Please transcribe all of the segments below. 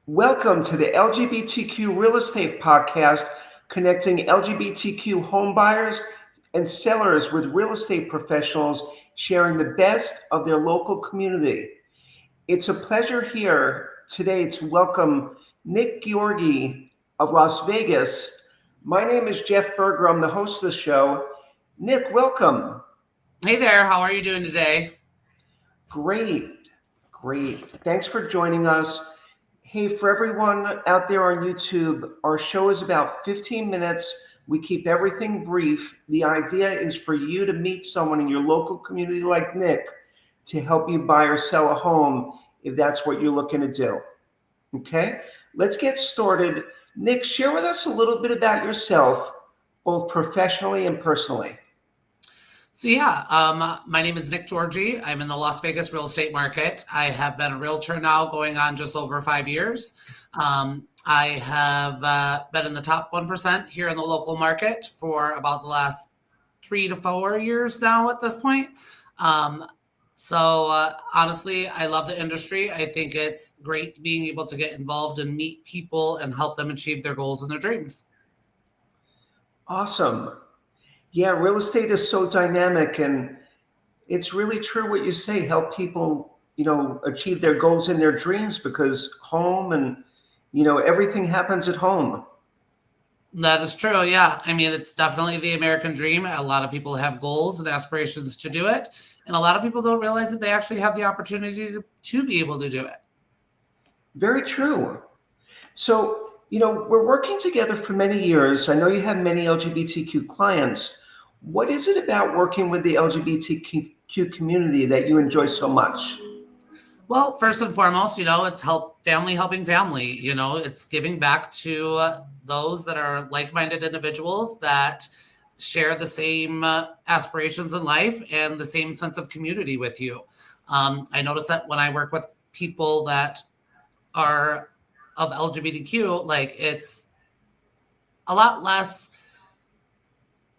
Welcome to the LGBTQ Real Estate Podcast, connecting LGBTQ home buyers and sellers with real estate professionals sharing the best of their local community. It's a pleasure here today to welcome Nick Giorgi of Las Vegas. My name is Jeff Berger. I'm the host of the show. Nick, welcome. Hey there, how are you doing today? Great. Thanks for joining us. Hey, for everyone out there on YouTube, our show is about 15 minutes. We keep everything brief. The idea is for you to meet someone in your local community like Nick to help you buy or sell a home if that's what you're looking to do. Okay, let's get started. Nick, share with us a little bit about yourself, both professionally and personally. My name is Nick Giorgi. I'm in the Las Vegas real estate market. I have been a realtor now going on just over 5 years. I have been in the top 1% here in the local market for about the last 3 to 4 years now at this point. Honestly, I love the industry. I think it's great being able to get involved and meet people and help them achieve their goals and their dreams. Awesome. Yeah, real estate is so dynamic, and it's really true what you say. Help people, achieve their goals and their dreams, because home and, everything happens at home. That is true. Yeah. I mean, it's definitely the American dream. A lot of people have goals and aspirations to do it. And a lot of people don't realize that they actually have the opportunity to be able to do it. Very true. So, we're working together for many years. I know you have many LGBTQ clients. What is it about working with the LGBTQ community that you enjoy so much? Well, first and foremost, it's helping family. It's giving back to those that are like-minded individuals that share the same aspirations in life and the same sense of community with you. I notice that when I work with people that are of LGBTQ, like, it's a lot less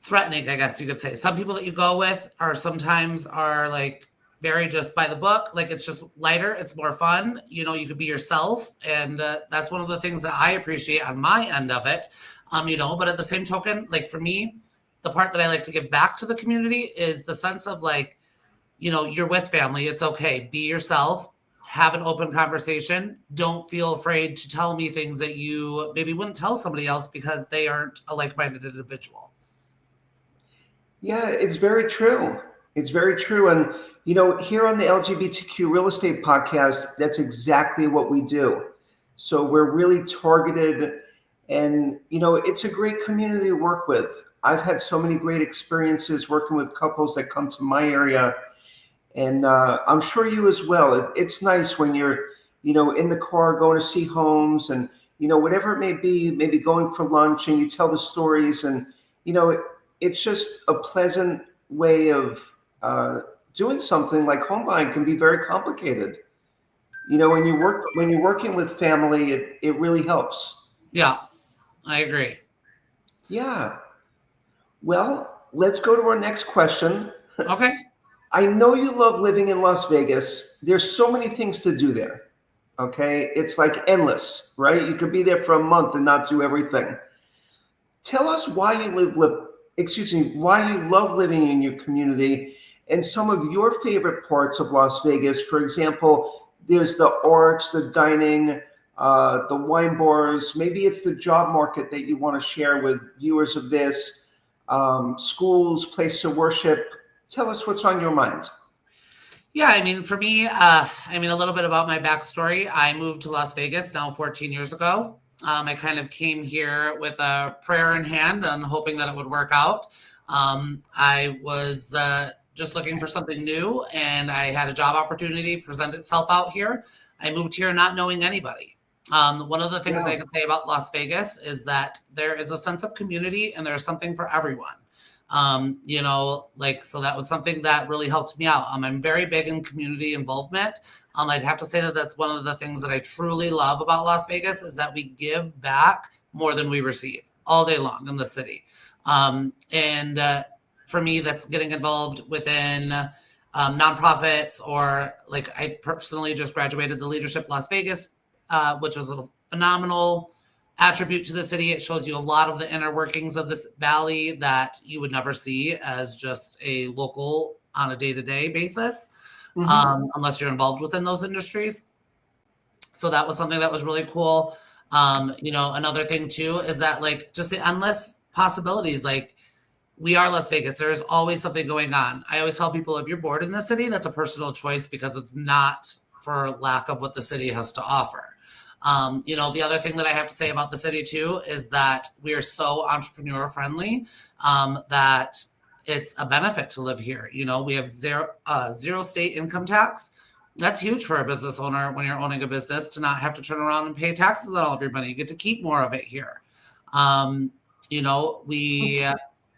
threatening, I guess you could say. Some people that you go with sometimes are like very just by the book. Like, it's just lighter, it's more fun. You could be yourself, and that's one of the things that I appreciate on my end of it. But at the same token, like, for me, the part that I like to give back to the community is the sense of, like, you're with family. It's okay. Be yourself. Have an open conversation. Don't feel afraid to tell me things that you maybe wouldn't tell somebody else because they aren't a like-minded individual. Yeah, it's very true. It's very true. And, here on the LGBTQ Real Estate Podcast, that's exactly what we do. So we're really targeted, and, it's a great community to work with. I've had so many great experiences working with couples that come to my area, and I'm sure you as well. It's nice when you're, in the car going to see homes, and, whatever it may be, maybe going for lunch, and you tell the stories, and, it's just a pleasant way of doing something. Like, home buying can be very complicated. When you're working with family, it really helps. Yeah, I agree. Yeah. Well, let's go to our next question. Okay. I know you love living in Las Vegas. There's so many things to do there. Okay. It's like endless, right? You could be there for a month and not do everything. Tell us why you why you love living in your community and some of your favorite parts of Las Vegas. For example, there's the arts, the dining, the wine bars. Maybe it's the job market that you want to share with viewers of this, schools, place of worship. Tell us what's on your mind. Yeah, I mean, for me, a little bit about my backstory. I moved to Las Vegas now 14 years ago. I kind of came here with a prayer in hand and hoping that it would work out. I was just looking for something new, and I had a job opportunity present itself out here. I moved here not knowing anybody. One of the things I can say about Las Vegas is that there is a sense of community, and there's something for everyone. So that was something that really helped me out. I'm very big in community involvement. I'd have to say that that's one of the things that I truly love about Las Vegas is that we give back more than we receive all day long in the city. For me, that's getting involved within nonprofits, or like I personally just graduated the Leadership Las Vegas which was a phenomenal attribute to the city. It shows you a lot of the inner workings of this valley that you would never see as just a local on a day-to-day basis, unless you're involved within those industries. So that was something that was really cool. Another thing too is that like just the endless possibilities. Like we are Las Vegas. There's always something going on. I always tell people if you're bored in the city, that's a personal choice because it's not for lack of what the city has to offer. The other thing that I have to say about the city too is that we are so entrepreneur friendly that it's a benefit to live here. We have zero state income tax. That's huge for a business owner when you're owning a business to not have to turn around and pay taxes on all of your money. You get to keep more of it here. We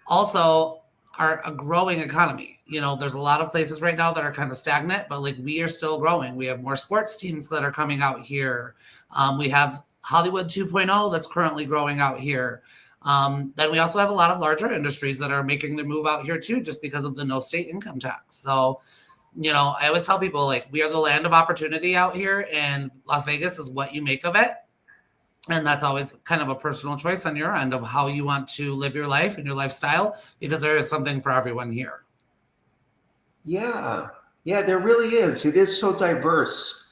also are a growing economy. There's a lot of places right now that are kind of stagnant, but like we are still growing. We have more sports teams that are coming out here. We have Hollywood 2.0 that's currently growing out here. Then we also have a lot of larger industries that are making their move out here too, just because of the no state income tax. So, I always tell people like we are the land of opportunity out here, and Las Vegas is what you make of it. And that's always kind of a personal choice on your end of how you want to live your life and your lifestyle, because there is something for everyone here. Yeah, yeah, there really is. It is so diverse.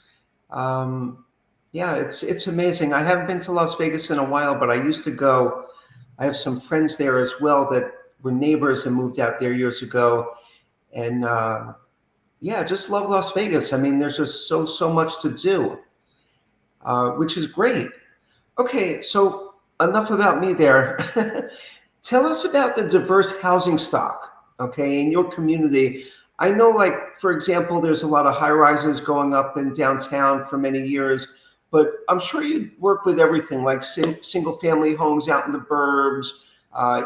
Yeah, it's amazing. I haven't been to Las Vegas in a while, but I used to go. I have some friends there as well that were neighbors and moved out there years ago, and yeah, just love Las Vegas. I mean, there's just so much to do, which is great. Okay, so enough about me there. Tell us about the diverse housing stock, okay, in your community. I know, like, for example, there's a lot of high rises going up in downtown for many years, but I'm sure you work with everything like single family homes out in the burbs,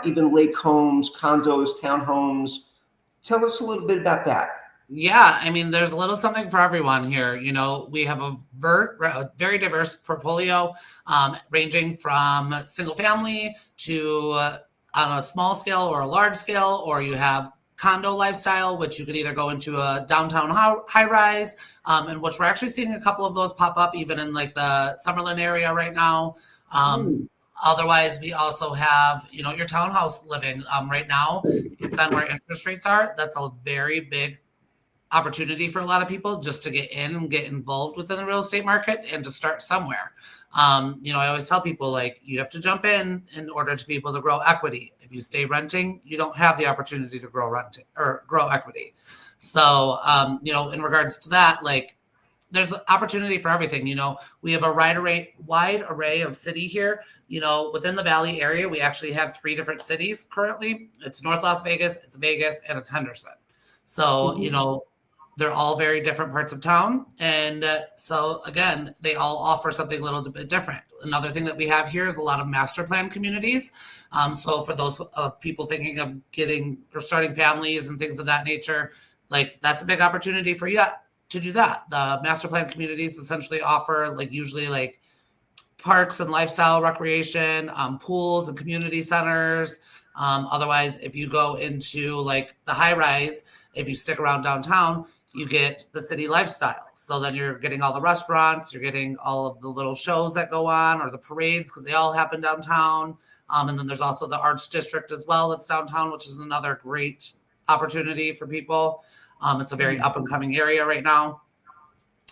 even lake homes, condos, townhomes. Tell us a little bit about that. Yeah, I mean, there's a little something for everyone here. We have a very diverse portfolio, ranging from single family to on a small scale or a large scale, or you have condo lifestyle, which you could either go into a downtown high rise, and which we're actually seeing a couple of those pop up even in like the Summerlin area right now. Hmm. Otherwise, we also have, your townhouse living right now, based on where interest rates are. That's a very big opportunity for a lot of people just to get in and get involved within the real estate market and to start somewhere. I always tell people like you have to jump in order to be able to grow equity. If you stay renting, you don't have the opportunity to grow renting or grow equity. So, in regards to that, like there's opportunity for everything. We have a wide array of city here. Within the Valley area, we actually have 3 different cities currently. It's North Las Vegas, it's Vegas, and it's Henderson. So, they're all very different parts of town. And so, again, they all offer something a little bit different. Another thing that we have here is a lot of master plan communities. So for those people thinking of getting or starting families and things of that nature, like that's a big opportunity for you to do that. The master plan communities essentially offer like usually like parks and lifestyle recreation, pools and community centers. Otherwise, if you go into like the high rise, if you stick around downtown, you get the city lifestyle. So then you're getting all the restaurants, you're getting all of the little shows that go on or the parades because they all happen downtown. And then there's also the arts district as well that's downtown, which is another great opportunity for people. It's a very up and coming area right now.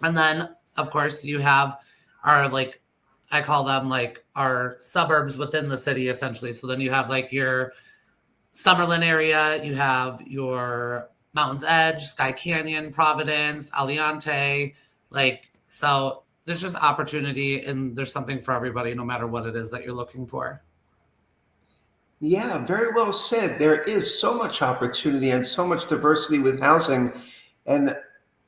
And then, of course, you have our like, I call them like our suburbs within the city essentially. So then you have like your Summerlin area, you have your Mountain's Edge, Sky Canyon, Providence, Aliante, so there's just opportunity and there's something for everybody, no matter what it is that you're looking for. Yeah, very well said. There is so much opportunity and so much diversity with housing. And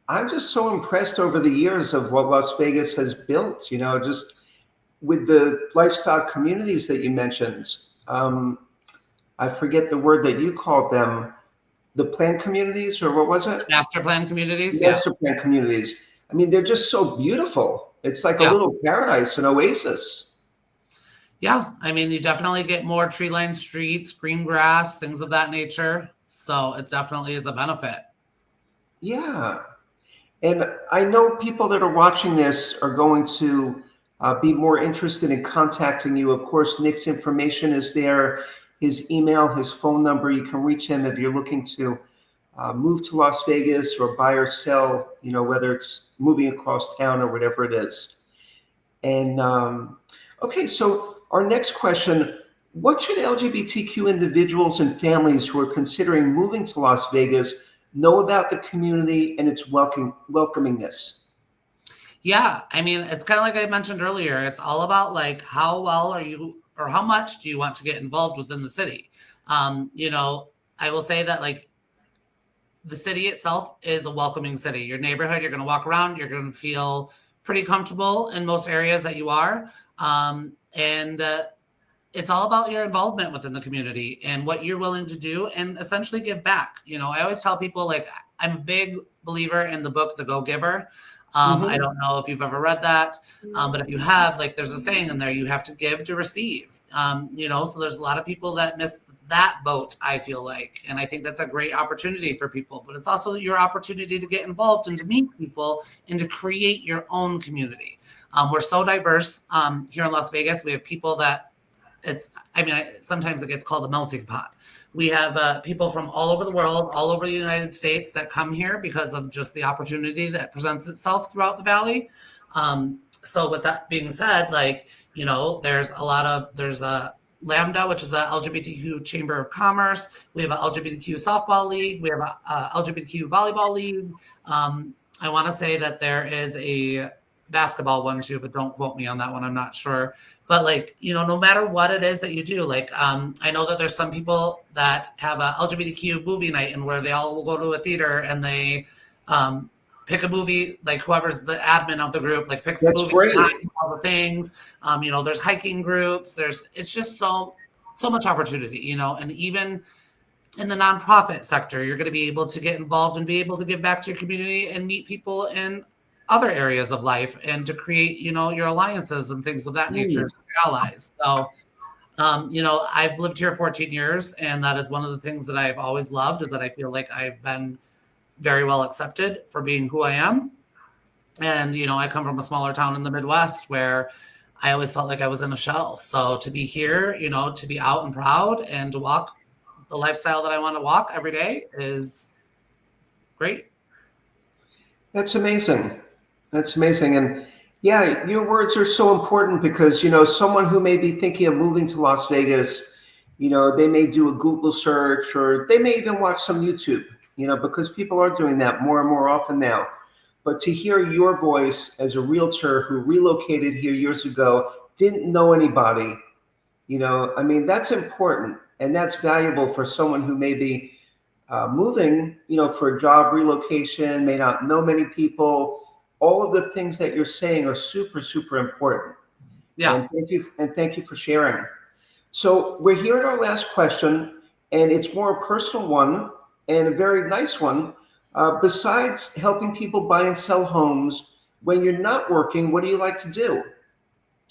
I'm just so impressed over the years of what Las Vegas has built, just with the lifestyle communities that you mentioned. I forget the word that you called them, the planned communities, or what was it? Master plan communities, yeah. Master plan communities. I mean, they're just so beautiful. It's like a Yeah. little paradise, an oasis. Yeah, I mean, you definitely get more tree-lined streets, green grass, things of that nature. So it definitely is a benefit. Yeah. And I know people that are watching this are going to be more interested in contacting you. Of course, Nick's information is there, his email, his phone number. You can reach him if you're looking to move to Las Vegas or buy or sell, whether it's moving across town or whatever it is. And okay, so our next question, what should LGBTQ individuals and families who are considering moving to Las Vegas know about the community and its welcomingness? Yeah, I mean, it's kind of like I mentioned earlier. It's all about like how well are you, or how much do you want to get involved within the city? I will say that like the city itself is a welcoming city. Your neighborhood, you're going to walk around, you're going to feel pretty comfortable in most areas that you are. And it's all about your involvement within the community and what you're willing to do and essentially give back. I always tell people, like, I'm a big believer in the book, The Go-Giver. I don't know if you've ever read that, but if you have, like, there's a saying in there, you have to give to receive. So there's a lot of people that miss that boat, I feel like. And I think that's a great opportunity for people, but it's also your opportunity to get involved and to meet people and to create your own community. We're so diverse here in Las Vegas. We have people that sometimes it gets called a melting pot. We have people from all over the world, all over the United States that come here because of just the opportunity that presents itself throughout the valley. So with that being said, there's a Lambda, which is a LGBTQ Chamber of Commerce. We have a LGBTQ softball league. We have a LGBTQ volleyball league. I want to say that there is a basketball one too, but don't quote me on that one. I'm not sure. But no matter what it is that you do, I know that there's some people that have a LGBTQ movie night and where they all will go to a theater and they pick a movie, like whoever's the admin of the group, like picks the movie, great. all the things. There's hiking groups. It's just so much opportunity, and even in the nonprofit sector, you're going to be able to get involved and be able to give back to your community and meet people in other areas of life and to create, your alliances and things of that nature, your allies. So, I've lived here 14 years, and that is one of the things that I've always loved is that I feel like I've been very well accepted for being who I am. And, I come from a smaller town in the Midwest where I always felt like I was in a shell. So to be here, to be out and proud and to walk the lifestyle that I want to walk every day is great. That's amazing. That's amazing. And yeah, your words are so important because, someone who may be thinking of moving to Las Vegas, they may do a Google search or they may even watch some YouTube, because people are doing that more and more often now. But to hear your voice as a realtor who relocated here years ago, didn't know anybody, that's important and that's valuable for someone who may be moving, for a job relocation, may not know many people. All of the things that you're saying are super, super important. Yeah. And thank you for sharing. So we're here at our last question, and it's more a personal one and a very nice one. Besides helping people buy and sell homes, when you're not working, what do you like to do?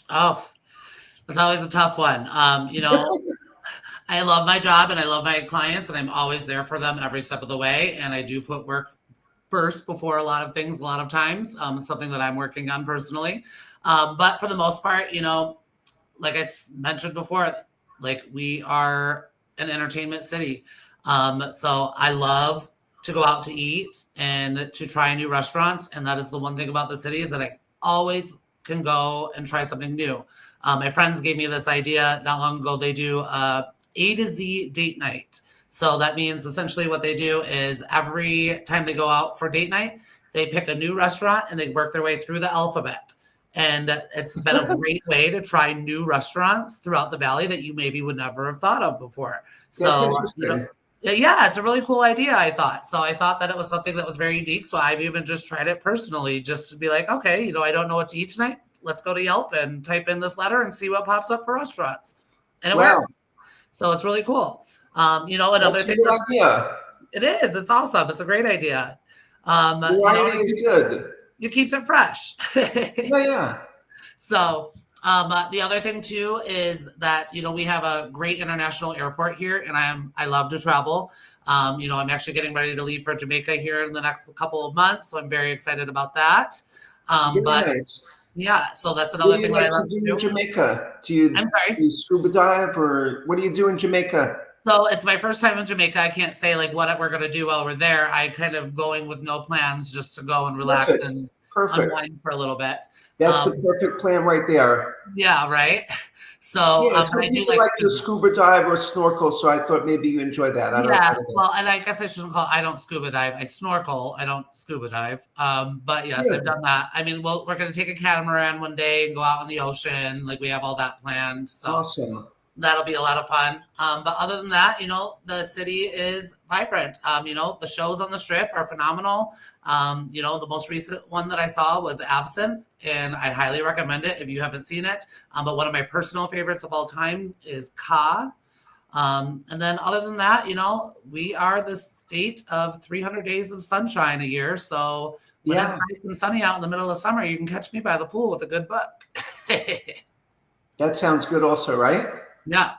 Oh, that's always a tough one. I love my job and I love my clients and I'm always there for them every step of the way. And I do put work first before a lot of things, a lot of times. It's something that I'm working on personally. But for the most part, like I mentioned before, we are an entertainment city. So I love to go out to eat and to try new restaurants. And that is the one thing about the city is that I always can go and try something new. My friends gave me this idea not long ago. They do A to Z date night. So that means essentially what they do is every time they go out for date night, they pick a new restaurant and they work their way through the alphabet. And it's been a great way to try new restaurants throughout the valley that you maybe would never have thought of before. So, yeah, it's a really cool idea, I thought. So I thought that it was something that was very unique. So I've even just tried it personally just to be like, okay, I don't know what to eat tonight. Let's go to Yelp and type in this letter and see what pops up for restaurants. And it works. So it's really cool. Another thing. Idea. It is. It's awesome. It's a great idea. The idea is good. It keeps it fresh. Yeah. So the other thing too is that we have a great international airport here, and I love to travel. I'm actually getting ready to leave for Jamaica here in the next couple of months, so I'm very excited about that. Nice. Yeah, so that's What another do you thing that I like to love do to in do. Jamaica? I'm Do sorry. you scuba dive, or what do you do in Jamaica? So it's my first time in Jamaica. I can't say like what we're gonna do while we're there. I kind of going with no plans, just to go and relax Perfect. and Perfect. unwind for a little bit. That's the Um, perfect plan right there. yeah, right. So, Yeah, but some I do people like like to scuba. scuba dive or snorkel, so I thought maybe you enjoy that. I Yeah, don't know. well, and I guess I shouldn't call. I don't scuba dive. I snorkel. I don't scuba dive. But yes, I've Good. done that. I mean, well, we're gonna take a catamaran one day and go out in the ocean. Like we have all that planned. So Awesome. that'll be a lot of fun. But other than that, the city is vibrant. The shows on the strip are phenomenal. The most recent one that I saw was Absinthe, and I highly recommend it if you haven't seen it. But one of my personal favorites of all time is Ka. And then other than that, we are the state of 300 days of sunshine a year. So when it's Yeah, nice and sunny out in the middle of summer, you can catch me by the pool with a good book. that sounds good also, right? Yeah.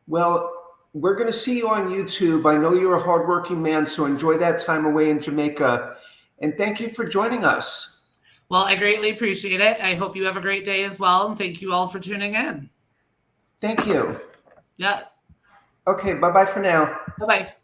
Well, we're going to see you on YouTube. I know you're a hardworking man, so enjoy that time away in Jamaica. And thank you for joining us. Well, I greatly appreciate it. I hope you have a great day as well. And thank you all for tuning in. Thank you. Yes. Okay, bye bye for now. Bye bye.